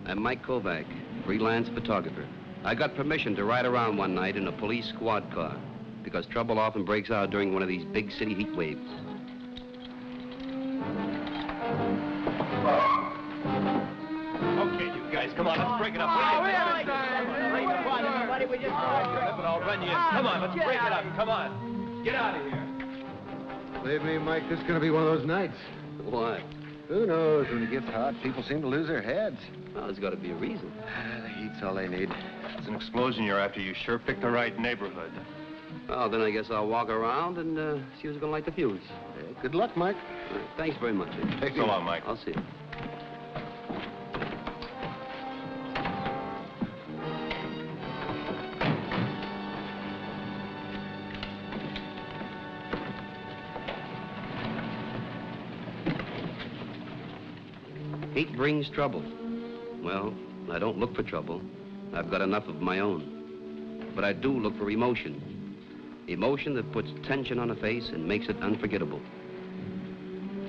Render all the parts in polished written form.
I'm Mike Kovac, freelance photographer. I got permission to ride around one night in a police squad car because trouble often breaks out during one of these big city heat waves. Okay, you guys, come on, let's break it up. Come on, let's break it up. Come on, get out of here. Believe me, Mike, this is going to be one of those nights. Why? Who knows? When it gets hot, people seem to lose their heads. Well, there's got to be a reason. The heat's all they need. It's an explosion you're after. You sure picked the right neighborhood. Well, then I guess I'll walk around and see who's going to light the fuse. Good luck, Mike. Thanks very much. Take so long, Mike. I'll see you. Heat brings trouble. Well, I don't look for trouble. I've got enough of my own. But I do look for emotion. Emotion that puts tension on a face and makes it unforgettable.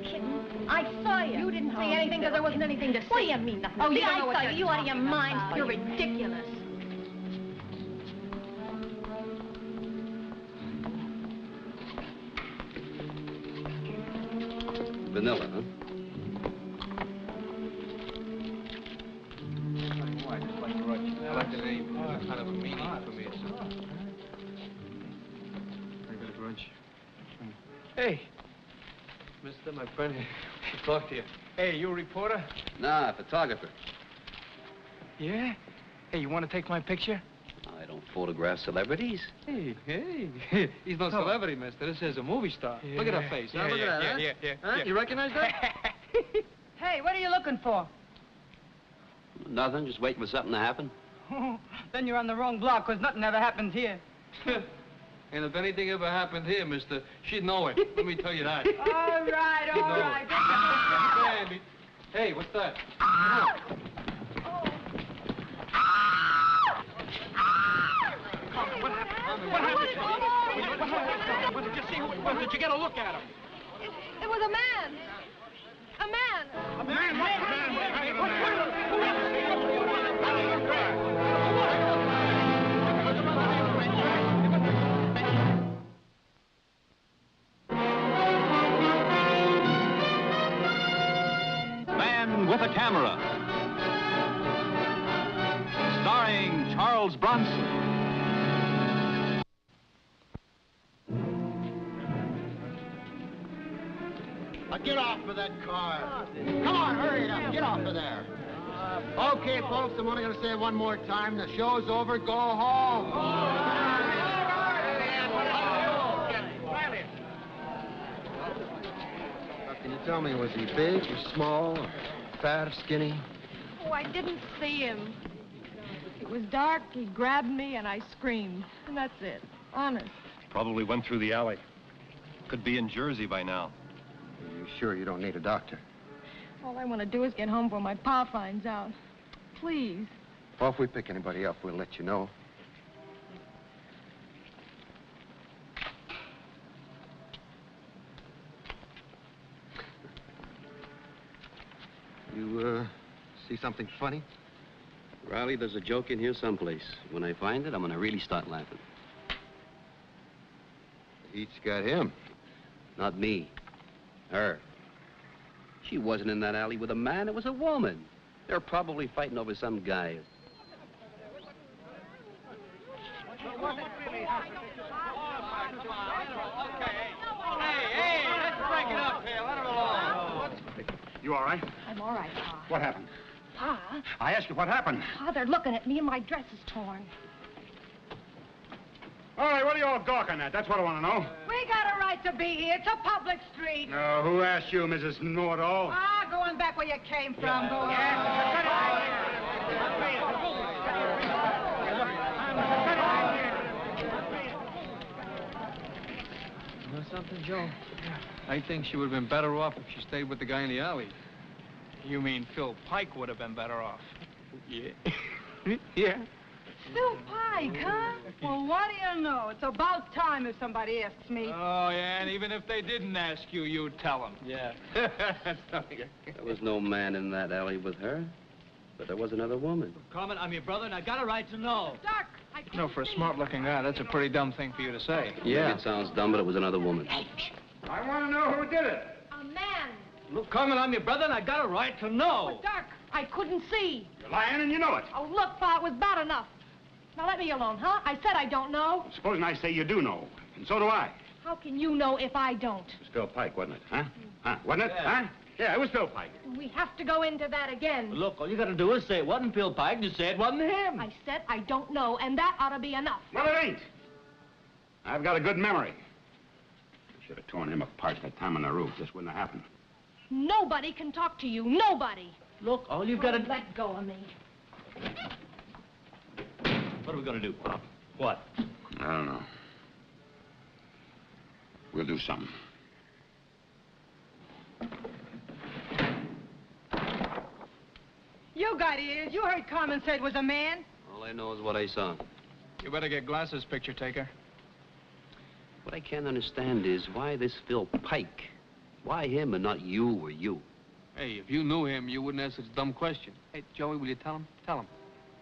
Kitten, I saw you. You didn't say anything because there wasn't anything to see. What do you mean, nothing? Oh, See, you don't I know what saw you're you. You out of your talking mind. about. You're ridiculous. Vanilla, huh? I like the name. It's kind of a meaning for me. Hey, mister, my friend, to talk to you. Hey, you a reporter? Nah, photographer. Yeah? Hey, you want to take my picture? I don't photograph celebrities. Hey, he's no celebrity, mister. This is a movie star. Yeah. Look at her face. Yeah, Look at that, yeah. Huh? You recognize that? Hey, what are you looking for? Nothing, just waiting for something to happen. Then you're on the wrong block, because nothing ever happens here. And if anything ever happened here, mister, she'd know it. Let me tell you that. All right, She'd all know right. it. Andy. Hey, what's that? What happened? What did you see? Who it was? Did you get a look at him? It was a man. A man. A man? What Man with a Camera, starring Charles Bronson. Get off of that car. Come on, hurry it up. Get off of there. Okay, folks, I'm only going to say it one more time. The show's over. Go home. Can you tell me, was he big or small, or fat or skinny? Oh, I didn't see him. It was dark, he grabbed me, and I screamed. And that's it. Honest. Probably went through the alley. Could be in Jersey by now. Are you sure you don't need a doctor? All I want to do is get home before my pa finds out. Please. Well, if we pick anybody up, we'll let you know. You, see something funny? Riley, there's a joke in here someplace. When I find it, I'm going to really start laughing. Each got him. Not me. Her. She wasn't in that alley with a man. It was a woman. They're probably fighting over some guy. Hey, let's break it up here. Let her alone. You all right? I'm all right, Pa. What happened? Pa? I asked you what happened. Pa, they're looking at me and my dress is torn. All right, what are you all gawking at? That's what I want to know. We got a right to be here. It's a public street. No, who asked you, Mrs. Know-it-all? Going back where you came from. Go on. You know something, Joe? I think she would have been better off if she stayed with the guy in the alley. You mean Phil Pike would have been better off? Yeah. Yeah. Phil Pike, huh? Well, what do you know? It's about time if somebody asks me. Oh, yeah, and even if they didn't ask you, you'd tell them. Yeah. There was no man in that alley with her. But there was another woman. Carmen, I'm your brother, and I got a right to know. Dark, I can't You know, for a see. smart-looking guy, that's a pretty dumb thing for you to say. Yeah. Maybe it sounds dumb, but it was another woman. I want to know who did it. A man. Look, Carmen, I'm your brother, and I got a right to know. Oh, Dark, I couldn't see. You're lying and you know it. Oh, look, Pa, it was bad enough. Now let me alone, huh? I said I don't know. Supposing I say you do know, and so do I. How can you know if I don't? It was Phil Pike, wasn't it? Huh? Wasn't it? Huh? Yeah, it was Phil Pike. We have to go into that again. Look, all you got to do is say it wasn't Phil Pike, just say it wasn't him. I said I don't know, and that ought to be enough. Well, it ain't. I've got a good memory. I should have torn him apart that time on the roof. This wouldn't have happened. Nobody can talk to you. Nobody. Look, all you've got to... Let go of me. What are we going to do, Pop? What? I don't know. We'll do something. You got ears. You heard Carmen say it was a man. All I know is what I saw. You better get glasses, picture taker. What I can't understand is why this Phil Pike? Why him and not you or you? Hey, if you knew him, you wouldn't ask such a dumb question. Hey, Joey, will you tell him? Tell him.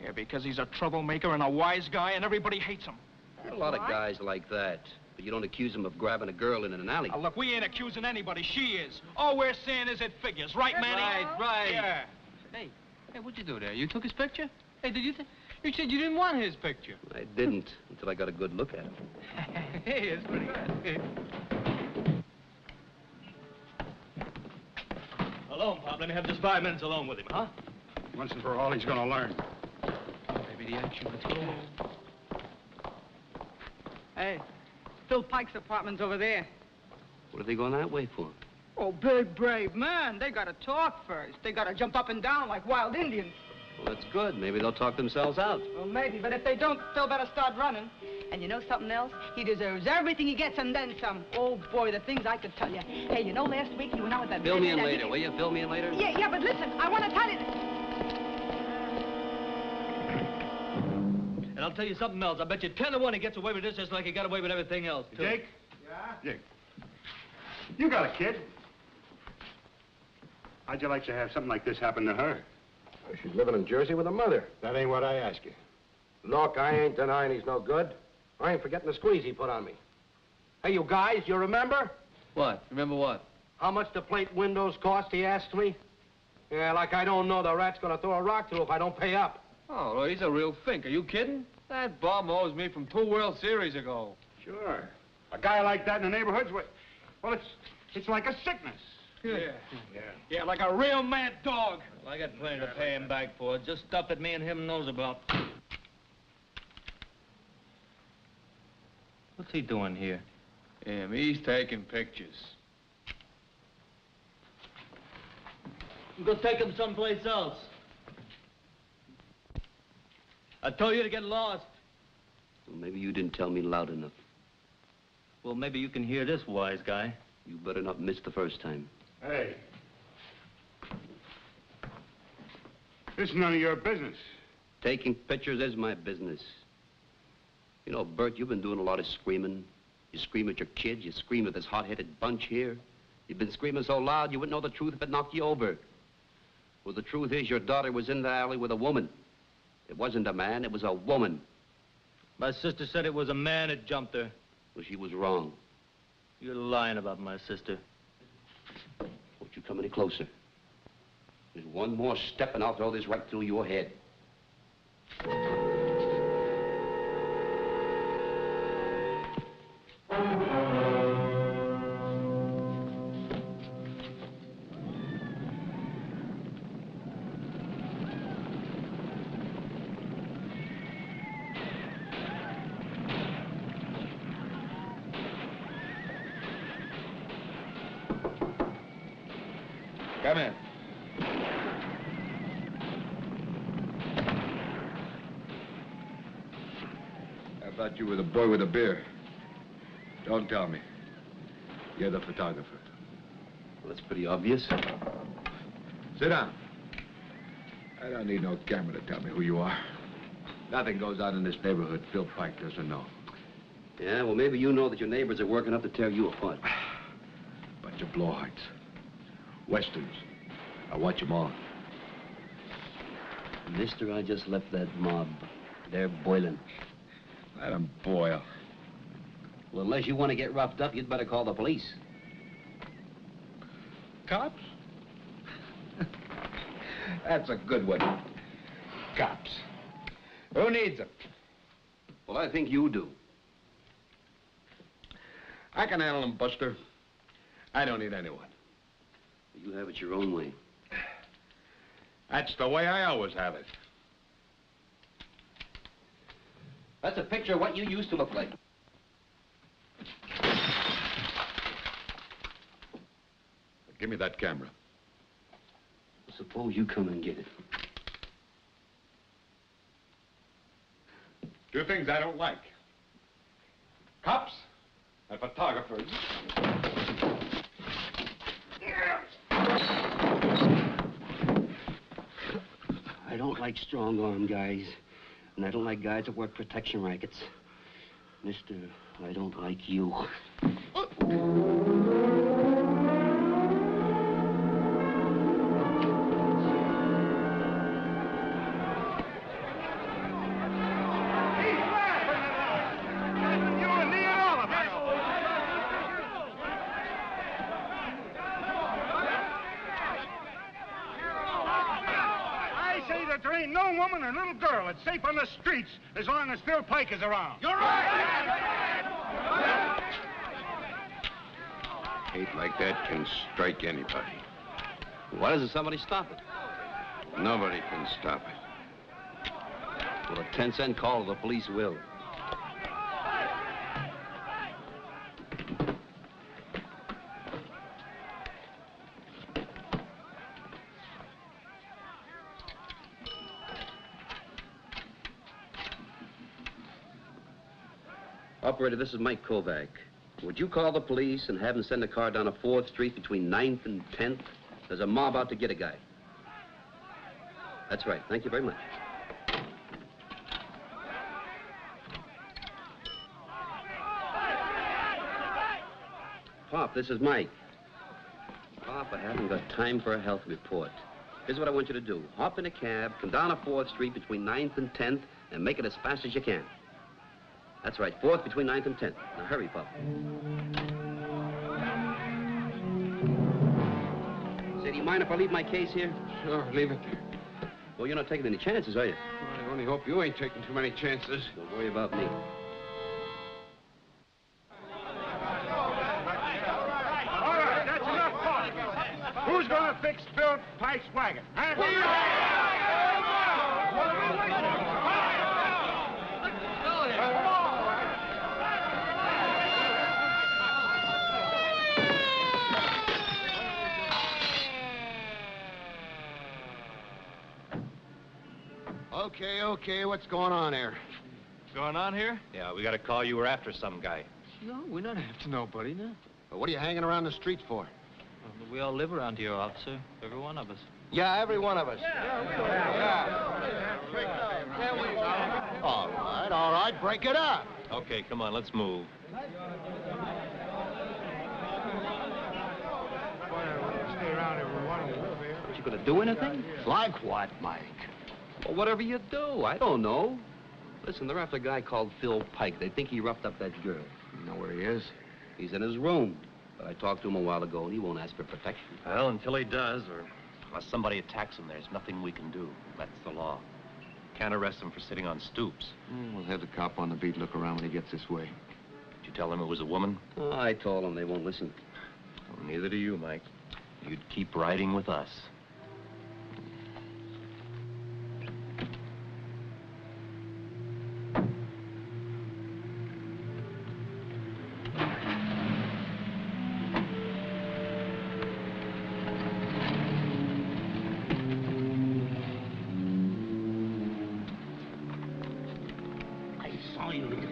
Yeah, because he's a troublemaker and a wise guy, and everybody hates him. There are a lot of guys like that. But you don't accuse him of grabbing a girl in an alley. Now, look, we ain't accusing anybody. She is. All we're saying is it figures. Right, Manny? Right. Yeah. Hey, what'd you do there? You took his picture? Hey, did you you said you didn't want his picture. I didn't until I got a good look at him. Hey, it's pretty good. Alone, Pop. Let me have just 5 minutes alone with him, huh? Once and for all, he's going to learn. Maybe the action. Let's go. Hey, Phil Pike's apartment's over there. What are they going that way for? Oh, big, brave man. They gotta talk first. They gotta jump up and down like wild Indians. Well, that's good. Maybe they'll talk themselves out. Well, maybe, but if they don't, Phil better start running. And you know something else? He deserves everything he gets and then some. Oh, boy, the things I could tell you. Hey, you know, last week he went out with that... Fill me in later, will you? Fill me in later? Yeah, but listen, I want to tell you... And I'll tell you something else. I bet you 10 to 1 he gets away with this just like he got away with everything else, too. Jake? Yeah? Jake. You got a kid. How'd you like to have something like this happen to her? She's living in Jersey with her mother. That ain't what I asked you. Look, I ain't denying he's no good. I ain't forgetting the squeeze he put on me. Hey, you guys, you remember? What? Remember what? How much the plate windows cost, he asked me? Yeah, like I don't know the rat's gonna throw a rock through if I don't pay up. Oh, well, he's a real fink. Are you kidding? That bum owes me from 2 World Series ago. Sure. A guy like that in the neighborhood's... Well, it's like a sickness. Yeah, like a real mad dog. Well, I got plenty to pay him back for. Just stuff that me and him knows about. What's he doing here? He's taking pictures. Go take him someplace else. I told you to get lost. Well, maybe you didn't tell me loud enough. Well, maybe you can hear this, wise guy. You better not miss the first time. Hey. This is none of your business. Taking pictures is my business. You know, Bert, you've been doing a lot of screaming. You scream at your kids, you scream at this hot-headed bunch here. You've been screaming so loud you wouldn't know the truth if it knocked you over. Well, the truth is your daughter was in the alley with a woman. It wasn't a man, it was a woman. My sister said it was a man that jumped her. Well, she was wrong. You're lying about my sister. Won't you come any closer? There's one more step and I'll throw this right through your head. Come in. I thought you were the boy with the beer. Don't tell me. You're the photographer. Well, that's pretty obvious. Sit down. I don't need no camera to tell me who you are. Nothing goes on in this neighborhood Phil Pike doesn't know. Yeah, well, maybe you know that your neighbors are working up to tear you apart. Bunch of blowhards. Westerns. I watch them all. Mister, I just left that mob. They're boiling. Let them boil. Well, unless you want to get roughed up, you'd better call the police. Cops? That's a good one. Cops. Who needs them? Well, I think you do. I can handle them, Buster. I don't need anyone. You have it your own way. That's the way I always have it. That's a picture of what you used to look like. Give me that camera. Suppose you come and get it. Two things I don't like. Cops and photographers. I don't like strong-arm guys, and I don't like guys that work protection rackets. Mister, I don't like you. There ain't no woman or little girl that's safe on the streets as long as Phil Pike is around. You're right! Hate like that can strike anybody. Why doesn't somebody stop it? Nobody can stop it. Well, a 10-cent call to the police will. Operator, this is Mike Kovac. Would you call the police and have them send a car down a 4th Street between 9th and 10th? There's a mob out to get a guy. That's right. Thank you very much. Pop, this is Mike. Pop, I haven't got time for a health report. Here's what I want you to do. Hop in a cab, come down a 4th Street between 9th and 10th, and make it as fast as you can. That's right, 4th between 9th and 10th. Now hurry, Pop. Say, do you mind if I leave my case here? Sure, leave it. Well, you're not taking any chances, are you? I only hope you ain't taking too many chances. Don't worry about me. All right, that's enough talk. Who's gonna fix Phil Pike's wagon? Huh? Okay, what's going on here? Going on here? Yeah, we got a call you were after some guy. No, we're not after nobody, no. Well, what are you hanging around the streets for? Well, we all live around here, officer. Every one of us. Yeah, every one of us. All right, break it up. Okay, come on, let's move. You gonna do anything? Like what, Mike? Well, whatever you do. I don't know. Listen, they're after a guy called Phil Pike. They think he roughed up that girl. You know where he is? He's in his room. But I talked to him a while ago, and he won't ask for protection. Well, until he does, or unless somebody attacks him, there's nothing we can do. That's the law. Can't arrest him for sitting on stoops. We'll have the cop on the beat look around when he gets this way. Did you tell him it was a woman? Oh, I told them. They won't listen. Well, neither do you, Mike. You'd keep riding with us.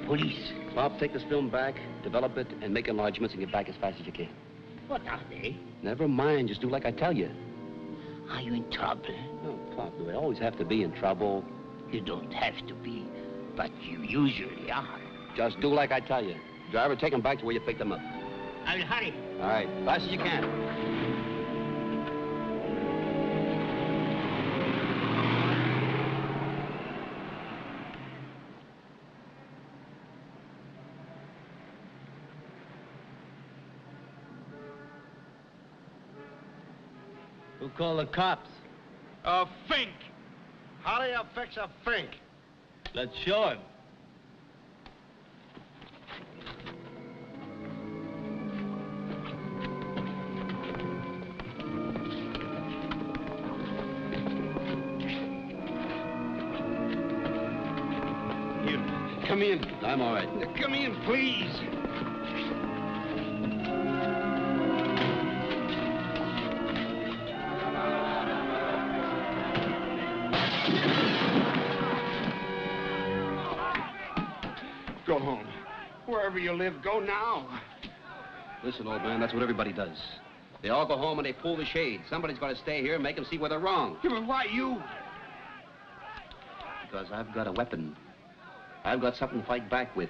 Police. Bob, take this film back, develop it, and make enlargements and get back as fast as you can. What are they? Never mind. Just do like I tell you. Are you in trouble? No, Pop, do I always have to be in trouble? You don't have to be, but you usually are. Just do like I tell you. Driver, take them back to where you picked them up. I will hurry. All right, fast as you can. Who called the cops? A fink. How do you fix a fink? Let's show him. Come in. I'm all right. Come in, please. Go home. Wherever you live, go now. Listen, old man, that's what everybody does. They all go home and they pull the shade. Somebody's got to stay here and make them see where they're wrong. Yeah, but why you? Because I've got a weapon. I've got something to fight back with.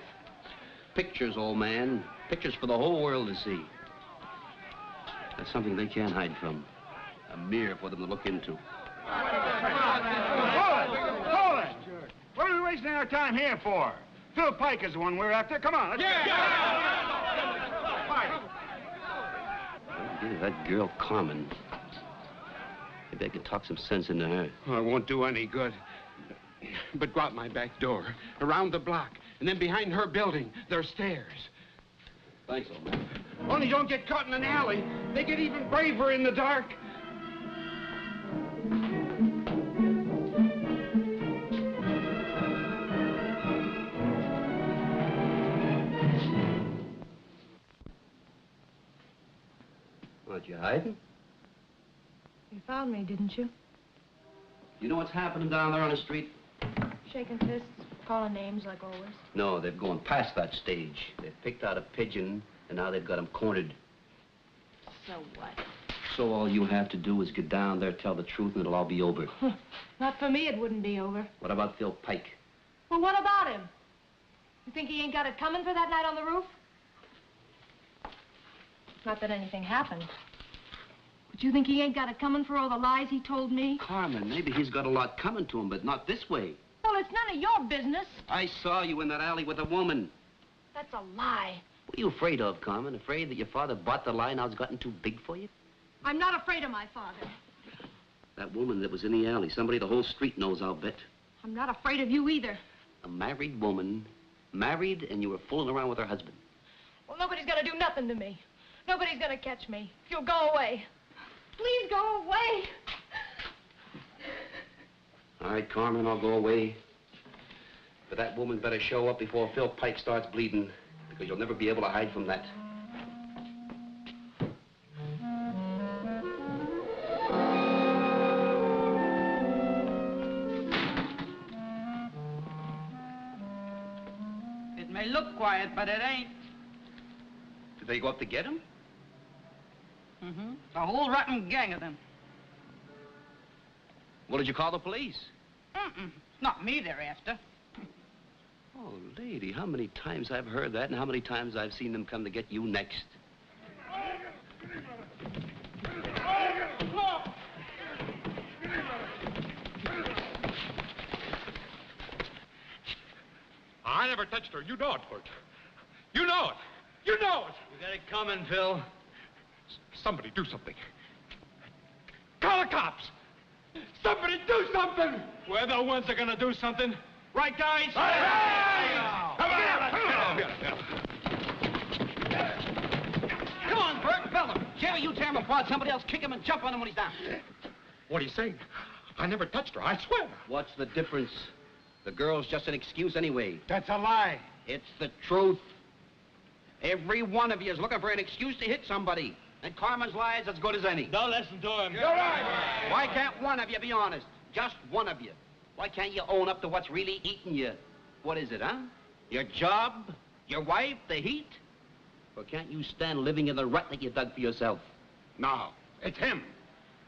Pictures, old man. Pictures for the whole world to see. That's something they can't hide from. A mirror for them to look into. Hold it! What are we wasting our time here for? Phil Pike is the one we're after. Come on, let's go. Yeah, that girl, Carmen. Maybe I can talk some sense into her. Oh, it won't do any good. But go out my back door, around the block, and then behind her building, there's stairs. Thanks, old man. Only don't get caught in an alley. They get even braver in the dark. What, you hiding? You found me, didn't you? You know what's happening down there on the street? Shaking fists, calling names like always. No, they've gone past that stage. They've picked out a pigeon, and now they've got him cornered. So what? So all you have to do is get down there, tell the truth, and it'll all be over. Not for me, it wouldn't be over. What about Phil Pike? Well, what about him? You think he ain't got it coming for that night on the roof? Not that anything happened. But you think he ain't got it coming for all the lies he told me? Carmen, maybe he's got a lot coming to him, but not this way. Well, it's none of your business. I saw you in that alley with a woman. That's a lie. What are you afraid of, Carmen? Afraid that your father bought the lie, now it's gotten too big for you? I'm not afraid of my father. That woman that was in the alley, somebody the whole street knows, I'll bet. I'm not afraid of you either. A married woman, married, and you were fooling around with her husband. Well, nobody's gonna do nothing to me. Nobody's gonna catch me. If you'll go away. Please go away. All right, Carmen, I'll go away. But that woman better show up before Phil Pike starts bleeding, because you'll never be able to hide from that. It may look quiet, but it ain't. Did they go up to get him? Mm-hmm. The whole rotten gang of them. What did you call the police? Mm-mm. Not me they're after. Oh, lady, how many times I've heard that and how many times I've seen them come to get you next. I never touched her. You know it, Bert. You know it. You know it. You got it coming, Phil. Somebody do something. Call the cops. Somebody do something. We're the ones that are gonna do something. Right, guys? Come on, Bert, bell him. Jerry, you tear him apart. Somebody else kick him and jump on him when he's down. What are you saying? I never touched her, I swear. What's the difference? The girl's just an excuse anyway. That's a lie. It's the truth. Every one of you is looking for an excuse to hit somebody. And Carmen's lie is as good as any. Don't listen to him. You're right. Why can't one of you be honest? Just one of you. Why can't you own up to what's really eating you? What is it, huh? Your job? Your wife? The heat? Or can't you stand living in the rut that you dug for yourself? No, it's him.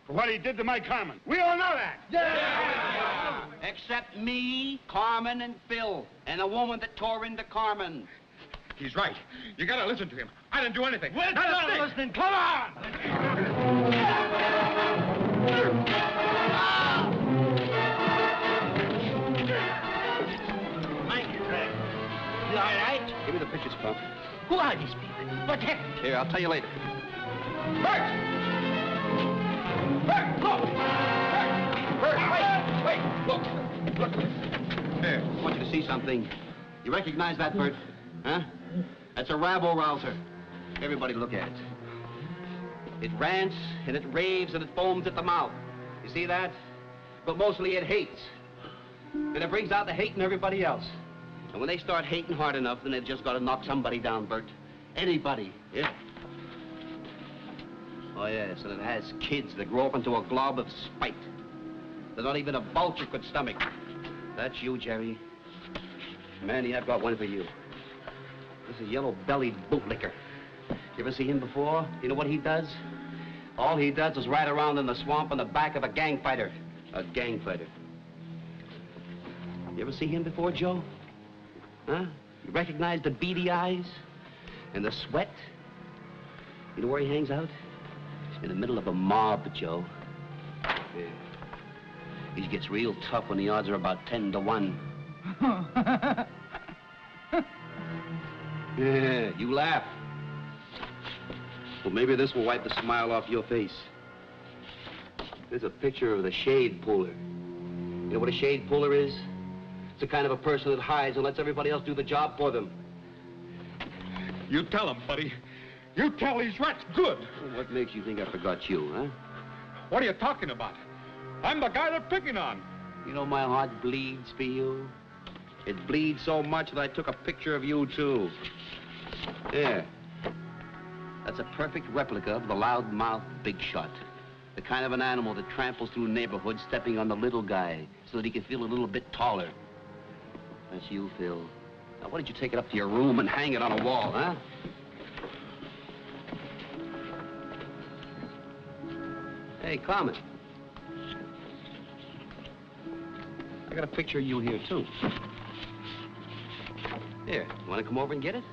For what he did to my Carmen. We all know that. Yeah. Except me, Carmen, and Phil, and the woman that tore into Carmen. He's right. You gotta listen to him. I didn't do anything. We're not listening. Come on! Mike, you all right? Give me the pictures, Pop. Who are these people? What happened? Here, I'll tell you later. Bert! Bert! Bert, wait! Look! Here, I want you to see something. You recognize that, Bert? Huh? That's a rabble-rouser. Everybody look at it. It rants, and it raves, and it foams at the mouth. You see that? But mostly it hates. And it brings out the hate in everybody else. And when they start hating hard enough, then they've just got to knock somebody down, Bert. Anybody, yeah? Oh, yes, and it has kids that grow up into a glob of spite. There's not even a vulture could stomach. That's you, Jerry. Manny, I've got one for you. This is yellow-bellied bootlicker. You ever see him before? You know what he does? All he does is ride around in the swamp on the back of a gang fighter. A gang fighter. You ever see him before, Joe? Huh? You recognize the beady eyes? And the sweat? You know where he hangs out? In the middle of a mob, Joe. Yeah. He gets real tough when the odds are about 10 to 1. Yeah, you laugh. Well, maybe this will wipe the smile off your face. There's a picture of the shade puller. You know what a shade puller is? It's the kind of a person that hides and lets everybody else do the job for them. You tell him, buddy. You tell these rats good. Well, what makes you think I forgot you, huh? What are you talking about? I'm the guy they're picking on. You know my heart bleeds for you. It bleeds so much that I took a picture of you, too. Yeah. That's a perfect replica of the loud-mouthed big shot. The kind of an animal that tramples through neighborhoods stepping on the little guy so that he can feel a little bit taller. That's you, Phil. Now, why don't you take it up to your room and hang it on a wall, huh? Hey, Carmen. I got a picture of you here, too. Here, you want to come over and get it?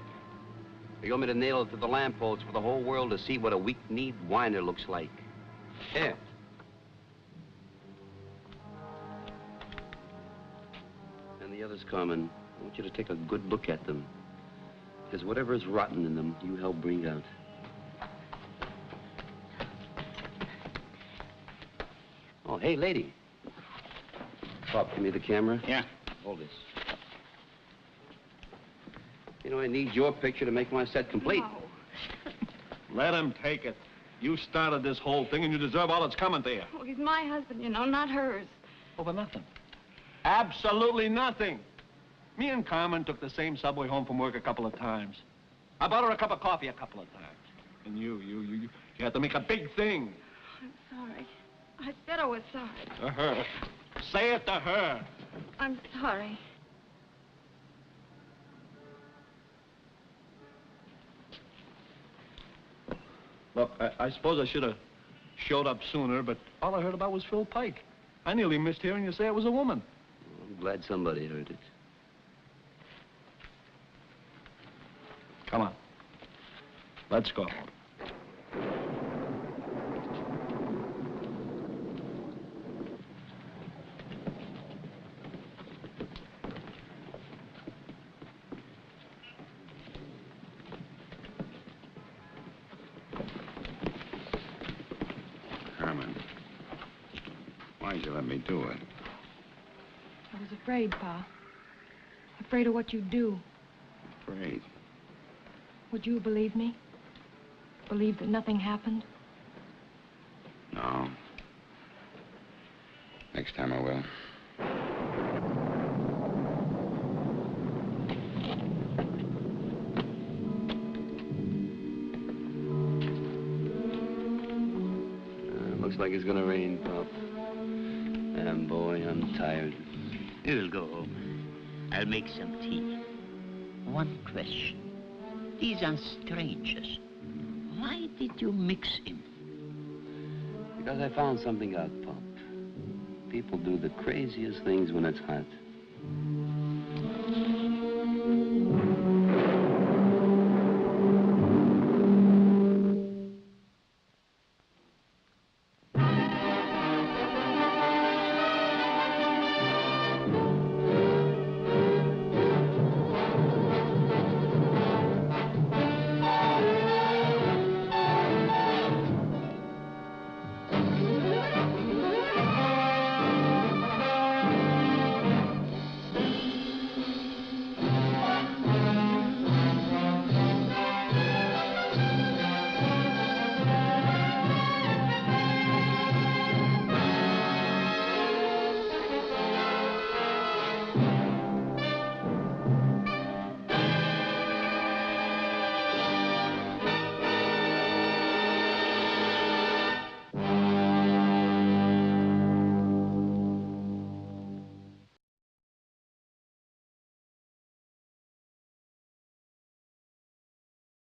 Or you want me to nail it to the lamppost for the whole world to see what a weak-kneed whiner looks like? Here. And the others, Carmen, I want you to take a good look at them. Because whatever is rotten in them, you help bring out. Oh, hey, lady. Pop, give me the camera. Yeah. Hold this. You know, I need your picture to make my set complete. No. Let him take it. You started this whole thing, and you deserve all that's coming to you. Oh, he's my husband, you know, not hers. Over nothing. Absolutely nothing. Me and Carmen took the same subway home from work a couple of times. I bought her a cup of coffee a couple of times. And you had to make a big thing. I'm sorry. I said I was sorry. To her. Say it to her. I'm sorry. Look, I suppose I should have showed up sooner, but all I heard about was Phil Pike. I nearly missed hearing you say it was a woman. I'm glad somebody heard it. Come on. Let's go. Carmen, why'd you let me do it? I was afraid, Pa. Afraid of what you'd do. Afraid? Would you believe me? Believe that nothing happened? No. Next time I will. Looks like it's gonna rain, Pop. And boy, I'm tired. You'll go. I'll make some tea. One question. These are strangers. Why did you mix him? Because I found something out, Pop. People do the craziest things when it's hot.